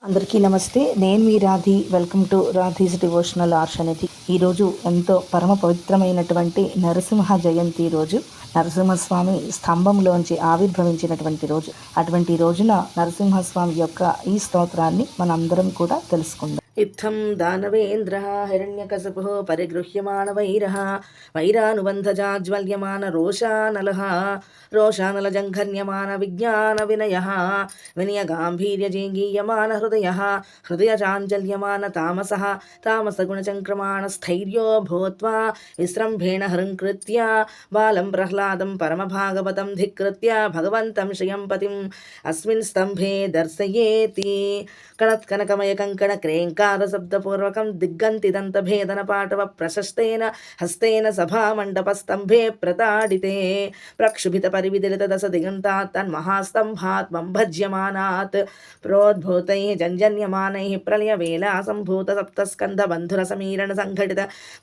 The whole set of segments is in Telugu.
అందరికీ నమస్తే. నేను మీ రాధి. వెల్కమ్ టు రాధీస్ డివోషనల్ ఆర్షనిటీ. ఈరోజు ఎంతో పరమ పవిత్రమైనటువంటి నరసింహ జయంతి రోజు. నరసింహస్వామి స్తంభంలోంచి ఆవిర్భవించినటువంటి రోజు. అటువంటి రోజున నరసింహస్వామి యొక్క ఈ స్తోత్రాన్ని మనందరం కూడా తెలుసుకుందాం. ఇత్థం దానవేంద్ర హిరణ్యకశపుః పరిగృహ్యమాణవైరః వైరానుబంధజాజ్వల్యమాన రోషానలజంఘన్యమాన విజ్ఞాన వినయః వినయగాంభీర్యజేంగీయమాన హృదయచాంచల్యమాన తామసగుణచంక్రమాణ స్థైర్యో భూత్వా విశ్రంభేణ హృంకృత్య బాలం ప్రహ్లాదం పరమభాగవతం ధిక్కృత్య భగవంతం శ్రియం పతిం అస్మిన్ స్తంభే దర్శయేతి. కణత్కనకమయ కంకణ క్రేంకారశబ్దపూర్వకం దిగ్గంతిదంతభేదన పాటవ ప్రశస్తేన హస్తేన సభామండపస్తంభే ప్రతాడితే ప్రక్షుభిత పరివిదిలిత దశ దిగంతాత్ తన్మహాస్తంభాత్ భజ్యమానాత్ ప్రోద్భూతై జంజన్యమానై ప్రళయవేలా సంభూత సప్తస్కంధ బంధుర సమీరణ సంఘటిత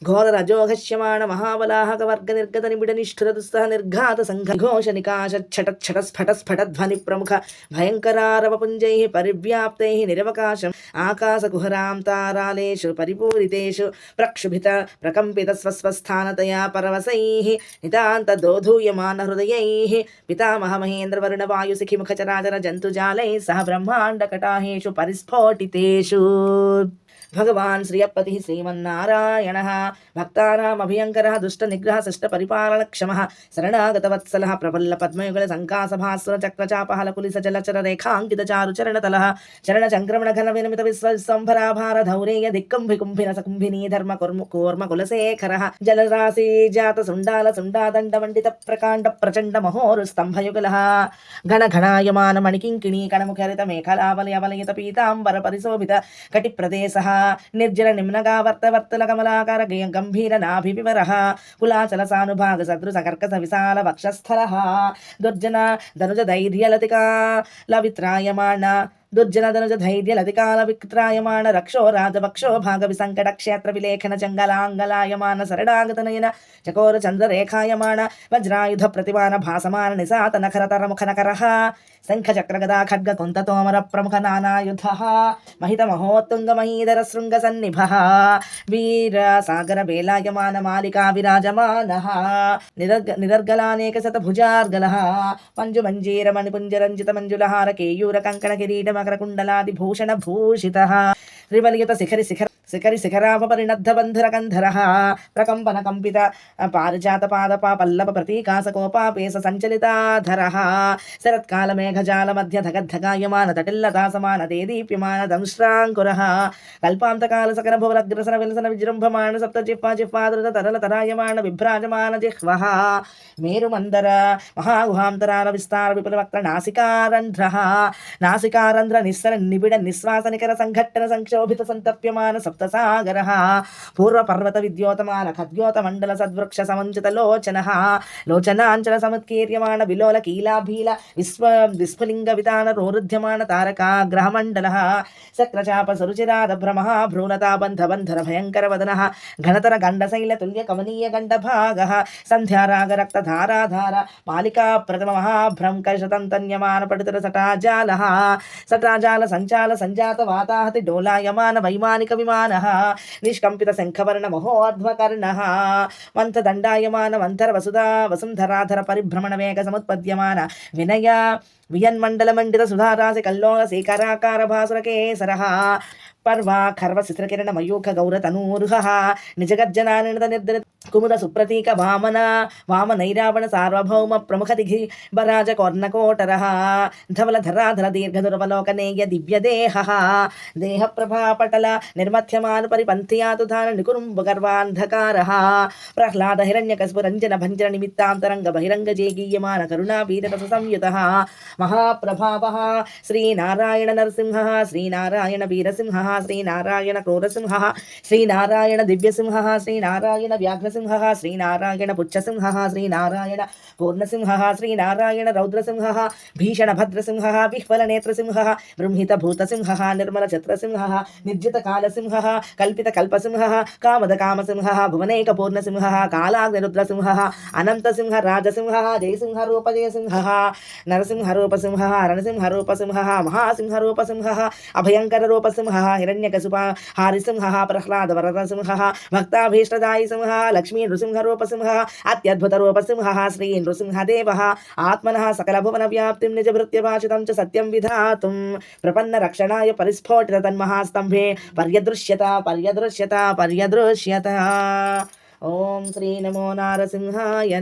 ఘోరరజోఘశ్యమాణ మహాబలాహక వర్గ నిర్గత నిబిడ నిష్ఠుర దుస్సహ నిర్ఘాత సంఘోష నికాశ ఛట స్ఫట ధ్వని ప్రముఖ భయంకరారవపుంజై పరివ్యాప్తై నిరవకాశం ఆకాశకుహరాం తారాలేషు పరిపూరితేషు ప్రక్షుభిత ప్రకంపిత స్వస్వస్థానతయా పరవశైః నితాంత దోధూయమాన హృదయైః పితామహ మహేంద్ర వరుణ వాయుశిఖి ముఖ చరాచర జంతుజాలైః సహ బ్రహ్మాండ కటాహేషు పరిస్ఫోటితేషు. భగవాన్ శ్రియపతి శ్రీమన్నారాయణ భక్తానామభయంకర దుష్ట నిగ్రహ శిష్ట పరిపాలన క్షమ శరణాగత వత్సల ప్రఫుల్ల పద్మయుగల సంకాసభాస్వర చక్రచాపహల కులిస జలచర రేఖాంకిత చారు చరణతల చరణ సంక్రమణ ఘన వినమిత విశ్వసంభరాభార ధౌరేయ దిక్కంభి కుంభిన సకుంభినీ ధర్మ కూర్మ కులశేఖర జలరాశి జాత సుండాల సుండాదండ వండిత ప్రకాండ ప్రచండ మహోరు స్తంభయుగల గణ ఘనాయమాన మణికింకిణీ కణముఖరిత మేఖలావలయ వలయత పీతాంబర పరిశోభిత కటి ప్రదేశ నిర్జల నిమ్నగా వర్తల కమలాకార గంభీర నాభివివర కులాచల సానుభాగ సదృశ కర్కస విశాల వక్షస్థల దుర్జన ధనుజ ధైర్యలతికా లవిత్రాయమాణ దుర్జనధనుజ ధైర్యలధికాల విక్రాయమాణ రక్షో రాజభక్షో భాగ విసంకట క్షేత్ర విలేఖన జంగలాంగలాయమాన సరడాగతనయన చకోర చంద్రరేఖాయమాణ వజ్రాయుధ ప్రతిమాన భాసమాన నిశాత నఖరతర ముఖనకర శంఖ చక్ర గదా ఖడ్గ కుంత తోమర ప్రముఖ నానాయుధ మహిత మహోత్తుంగ మహీధర శృంగ సన్నిభ వీర సాగర వేలాయమాన మాలికా విరాజమాన నిరర్గలానేక శత భుజార్గల మంజు మంజీర మణిపుంజరంజిత మంజులహార కేయూర కంకణ కిరీట మకరకుండలాది భూషణ భూషిత రివలియుత శిఖరి శిఖరాపరిణద్ధ బంధుర కంధర ప్రకంపన కంపిత పారిజాత పాదప పల్లవ ప్రతీకాసకోపాపేశ సంచలితాధర శరత్కాల మేఘజాల మధ్య ధగద్ధగాయమాన తటిల్లతాసమాన దేదీప్యమాన దంశ్రాంకుర కల్పాంతకాల సకన భువనగ్రసన విలసన విజృంభమాణ సప్త జిహ్వాదృత తరల తరాయమాణ విభ్రాజమాన జిహ్వ మేరుమందర మహాగుహాంతరాల విస్తార విపుల వక్ర నాసికారంధ్ర నిస్సర నిబిడ నిశ్వాస నికర సంఘట్టన సంక్షోభిత సంతప్యమాన సప్తసాగర పూర్వ పర్వత విద్యోతమాన ఖద్యోత మండల సద్వృక్ష సమంచిత లోచనాంచల సముత్కీర్యమాణ విలోల కీలాభీల విస్ఫులింగ వితాన రోరుధ్యమాన తారకాగ్రహ మండల సక్రచాప సురుచిరాద భ్రమ భ్రూణతాబంధ బంధర భయంకర వదన ఘనతర గండశైల తుల్య కమనీయ గండ భాగ సంధ్యారాగ రక్త ధారాధార మాలికా ప్రథమ మహాభ్రంకశతంతన్యమాన పడితర సటాజాల సంచాల సంజాత వాతాహతి డోలాయమాన వైమానిక విమాన నిష్కంపిత శంఖవర్ణ మహోర్ధ్వకర్ణ మంతదండాయమాన మంతర వసుంధరాధర పరిభ్రమణ వేగ సముత్పద్యమాన వినయ వియన్మండల మండిత సుధారాసి కల్లోల శేఖరాకార భాసుర కేసర పర్వా ఖర్వ శిశిరకిరణ మయూఖ గౌర తనూరుహ నిజగర్జనానిత నిర్ధన కుముద సుప్రతీక వామనైరావణ సార్వభౌమ ప్రముఖ దిఘి బరాజ కర్ణకోటర ధవల ధరాధర దీర్ఘదురవలోకనేయ దివ్యదేహ దేహ ప్రభాపటల నిర్మథ్యమాన పరిపంథియాతుధాన నికురుంబ గర్వాంధకార ప్రహ్లాద హిరణ్యకస్పు రంజన భంజన నిమిత్తాంతరంగ బహిరంగ జేగీయమాన కరుణా వీరరస సంయుత మహాప్రభావ శ్రీనారాయణ నరసింహ శ్రీనారాయణ వీరసింహ శ్రీనారాయణ క్రూరసింహ శ్రీనారాయణ దివ్యసింహ శ్రీనారాయణ వ్యాఘ్రసింహ సింహ శ్రీనారాయణ పుచ్చసింహ శ్రీనారాయణ పూర్ణసింహ శ్రీనారాయణ రౌద్రసింహ భీషణ భద్రసింహ విహ్వల నేత్రసింహ బృంహిత భూతసింహ నిర్మల ఛత్రసింహ నిర్జిత కాలసింహ కల్పిత కల్పసింహ కామద కామసింహ భువనేక పూర్ణసింహ కాలాగ్నిరుద్రసింహ అనంతసింహ రాజసింహ జయసింహ రూప జయసింహ నరసింహ రూపసింహ రణసింహ రూపసింహ మహాసింహ రూపసింహ అభయంకర రూపసింహ హిరణ్యకశిప హారిసింహ ప్రహ్లాద వరదసింహ భక్తాభీష్టదాయి సింహ లక్ష్మీ నృసింహ రూపసింహ అత్యద్భుత రూపసింహ శ్రీ నృసింహదేవ ఆత్మనః సకల భువన వ్యాప్తిం నిజ భృత్యభాషితం చ సత్యం విధాతుం ప్రపన్న రక్షణాయ పరిస్ఫోటిత తన్మహాస్తంభే పర్యదృశ్యత పర్యదృశ్యత పర్యదృశ్యత. ఓం శ్రీ నమో నారసింహాయ.